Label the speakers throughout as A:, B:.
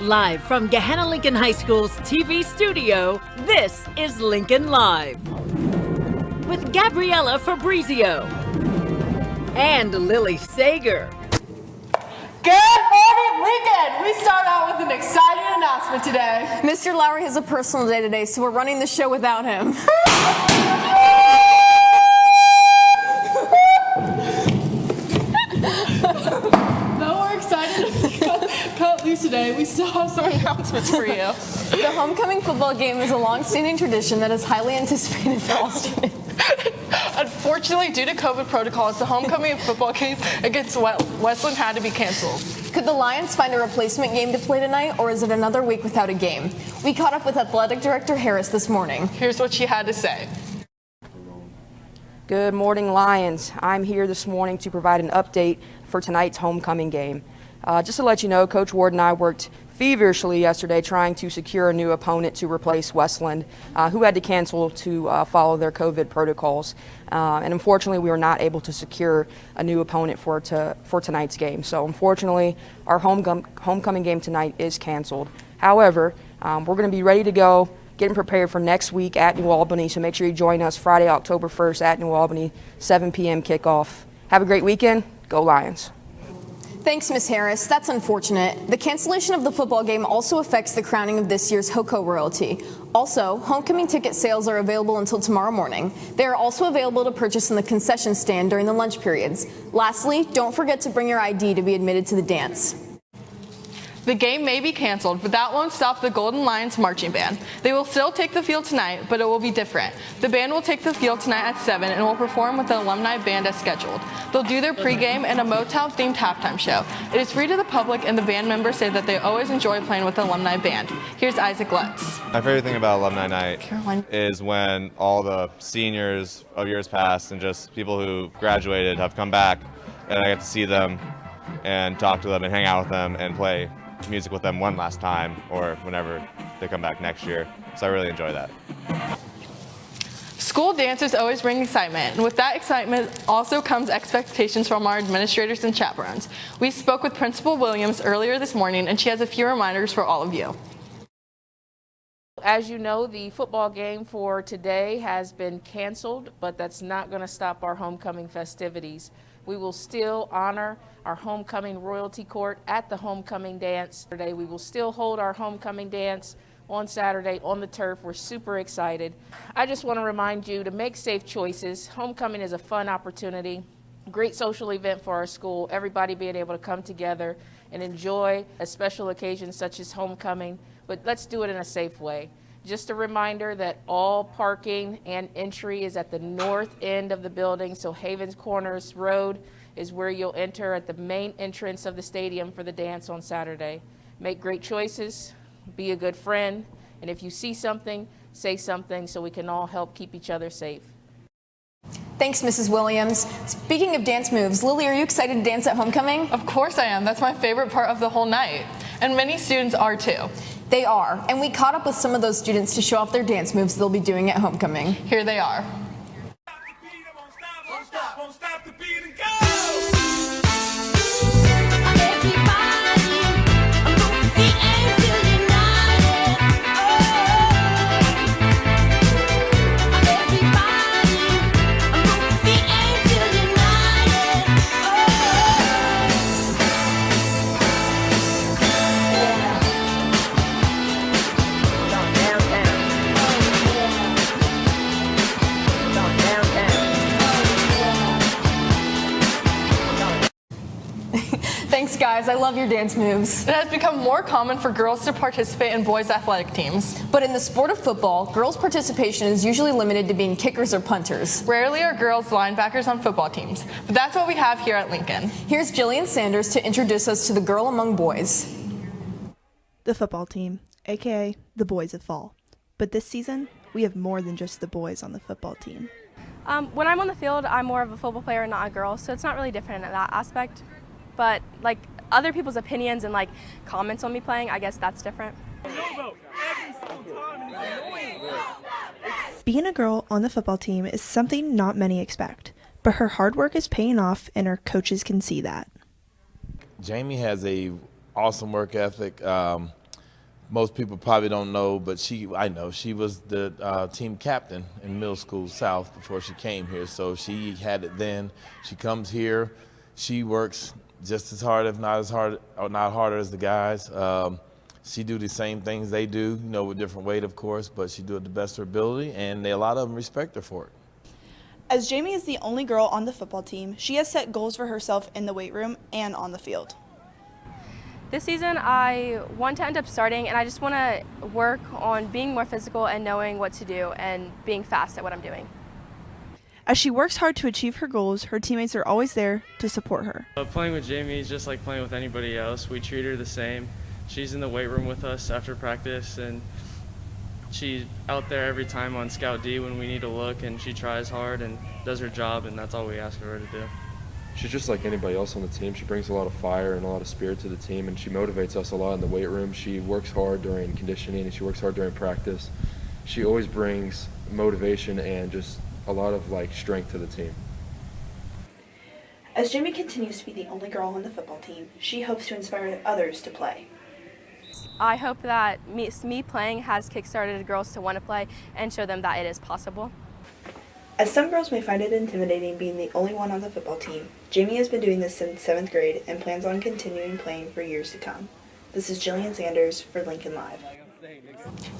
A: Live from Gahanna Lincoln High School's TV studio, this is Lincoln Live. With Gabriella Fabrizio and Lily Sager.
B: Good morning, Lincoln! We start out with an exciting announcement today.
C: Mr. Lowry has a personal day today, so we're running the show without him.
B: Though we're excited to cut loose today, we still have some announcements for you.
C: The homecoming football game is a long-standing tradition that is highly anticipated for all students.
B: Unfortunately, due to COVID protocols, the homecoming football game against Westland had to be canceled.
C: Could the Lions find a replacement game to play tonight, or is it another week without a game? We caught up with Athletic Director Harris this morning.
B: Here's what she had to say.
D: Good morning, Lions. I'm here this morning to provide an update for tonight's homecoming game. Just to let you know, Coach Ward and I worked feverishly yesterday trying to secure a new opponent to replace Westland, who had to cancel to follow their COVID protocols. And unfortunately, we were not able to secure a new opponent for tonight's game. So unfortunately, our homecoming game tonight is canceled. However, we're going to be ready to go, getting prepared for next week at New Albany. So make sure you join us Friday, October 1st at New Albany, 7 p.m. kickoff. Have a great weekend. Go Lions.
C: Thanks, Ms. Harris. That's unfortunate. The cancellation of the football game also affects the crowning of this year's HOCO royalty. Also, homecoming ticket sales are available until tomorrow morning. They are also available to purchase in the concession stand during the lunch periods. Lastly, don't forget to bring your ID to be admitted to the dance.
B: The game may be canceled, but that won't stop the Golden Lions marching band. They will still take the field tonight, but it will be different. The band will take the field tonight at 7 and will perform with the alumni band as scheduled. They'll do their pregame and a Motown-themed halftime show. It is free to the public, and the band members say that they always enjoy playing with the alumni band. Here's Isaac Lutz.
E: My favorite thing about Alumni Night is when all the seniors of years past and just people who graduated have come back, and I get to see them and talk to them and hang out with them and play music with them one last time or whenever they come back next year. So I really enjoy that.
B: School dances always bring excitement, and with that excitement also comes expectations from our administrators and chaperones. We spoke with Principal Williams earlier this morning, and she has a few reminders for all of you.
F: As you know, the football game for today has been canceled, but that's not going to stop our homecoming festivities. We will still honor our homecoming royalty court at the homecoming dance. Today, we will still hold our homecoming dance on Saturday on the turf. We're super excited. I just want to remind you to make safe choices. Homecoming is a fun opportunity, great social event for our school, everybody being able to come together and enjoy a special occasion such as homecoming, but let's do it in a safe way. Just a reminder that all parking and entry is at the north end of the building, so Havens Corners Road is where you'll enter at the main entrance of the stadium for the dance on Saturday. Make great choices, be a good friend, and if you see something, say something so we can all help keep each other safe.
C: Thanks, Mrs. Williams. Speaking of dance moves, Lily, are you excited to dance at homecoming?
B: Of course I am. That's my favorite part of the whole night, and many students are too.
C: They are, and we caught up with some of those students to show off their dance moves they'll be doing at homecoming.
B: Here they are.
C: Thanks, guys. I love your dance moves.
B: It has become more common for girls to participate in boys' athletic teams.
C: But in the sport of football, girls' participation is usually limited to being kickers or punters.
B: Rarely are girls linebackers on football teams, but that's what we have here at Lincoln.
C: Here's Jillian Sanders to introduce us to the girl among boys.
G: The football team, aka the Boys of Fall. But this season, we have more than just the boys on the football team.
H: When I'm on the field, I'm more of a football player and not a girl, so it's not really different in that aspect. But like other people's opinions and like comments on me playing, I guess that's different.
G: Being a girl on the football team is something not many expect, but her hard work is paying off and her coaches can see that.
I: Jamie has a awesome work ethic. Most people probably don't know, but I know she was the team captain in middle school South before she came here. So she had it then. She comes here. She works just as hard, if not as hard, or not harder as the guys. She do the same things they do, with different weight, of course, but she do it the best of her ability, and a lot of them respect her for it.
G: As Jamie is the only girl on the football team, she has set goals for herself in the weight room and on the field.
H: This season, I want to end up starting, and I just want to work on being more physical and knowing what to do and being fast at what I'm doing.
G: As she works hard to achieve her goals, her teammates are always there to support her.
J: Playing with Jamie is just like playing with anybody else. We treat her the same. She's in the weight room with us after practice, and she's out there every time on Scout D when we need to look, and she tries hard and does her job, and that's all we ask of her to do.
K: She's just like anybody else on the team. She brings a lot of fire and a lot of spirit to the team, and she motivates us a lot in the weight room. She works hard during conditioning, and she works hard during practice. She always brings motivation and just a lot of strength to the team.
G: As Jamie continues to be the only girl on the football team, she hopes to inspire others to play.
H: I hope that me playing has kickstarted girls to want to play and show them that it is possible.
G: As some girls may find it intimidating being the only one on the football team, Jamie has been doing this since 7th grade and plans on continuing playing for years to come. This is Jillian Sanders for Lincoln Live.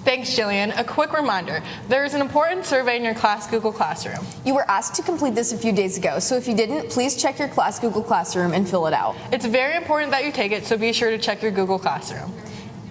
B: Thanks, Jillian. A quick reminder, there is an important survey in your class Google Classroom.
C: You were asked to complete this a few days ago, so if you didn't, please check your class Google Classroom and fill it out.
B: It's very important that you take it, so be sure to check your Google Classroom.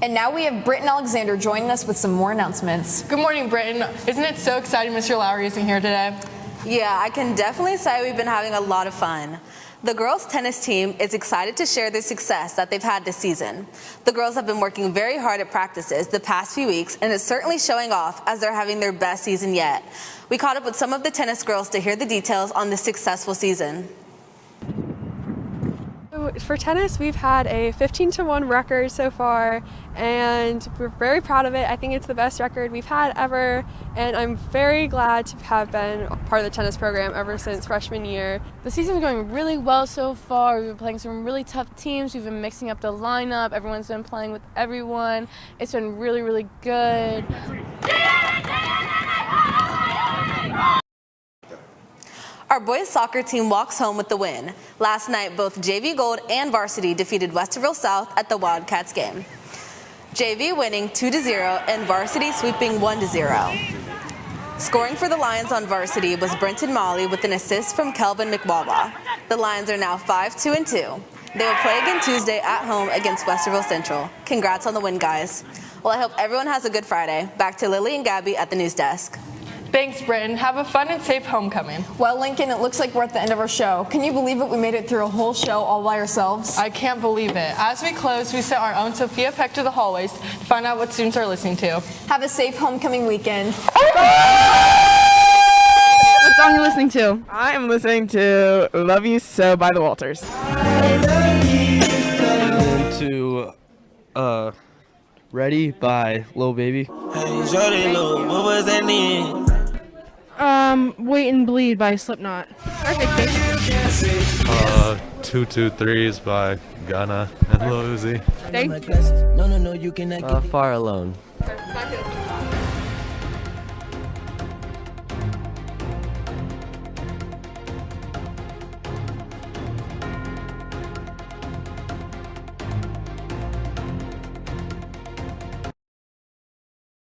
C: And now we have Britton Alexander joining us with some more announcements.
B: Good morning, Britton. Isn't it so exciting Mr. Lowry isn't here today?
L: Yeah, I can definitely say we've been having a lot of fun. The girls' tennis team is excited to share the success that they've had this season. The girls have been working very hard at practices the past few weeks, and it's certainly showing off as they're having their best season yet. We caught up with some of the tennis girls to hear the details on this successful season.
M: For tennis, we've had a 15-1 record so far, and we're very proud of it. I think it's the best record we've had ever, and I'm very glad to have been part of the tennis program ever since freshman year.
N: The season's going really well so far. We've been playing some really tough teams. We've been mixing up the lineup. Everyone's been playing with everyone. It's been really, really good.
L: Our boys soccer team walks home with the win. Last night, both JV Gold and Varsity defeated Westerville South at the Wildcats game. JV winning 2-0 and Varsity sweeping 1-0. Scoring for the Lions on Varsity was Brenton Molly with an assist from Kelvin McWawa. The Lions are now 5-2-2. They will play again Tuesday at home against Westerville Central. Congrats on the win, guys. Well, I hope everyone has a good Friday. Back to Lily and Gabby at the news desk.
B: Thanks, Britton. Have a fun and safe homecoming.
C: Well, Lincoln, it looks like we're at the end of our show. Can you believe it? We made it through a whole show all by ourselves.
B: I can't believe it. As we close, we sent our own Sophia Peck to the hallways to find out what students are listening to.
C: Have a safe homecoming weekend.
O: What song are you listening to? I am listening to Love You So by the Walters.
P: To Ready by Lil Baby.
Q: Hey, Shorty, look, what was that name?
R: Wait and Bleed by Slipknot. Perfect, thank you.
S: 223s by Gunna and Lil Uzi.
R: Thank you.
Q: No, you cannot
P: Far Alone.
R: Perfect.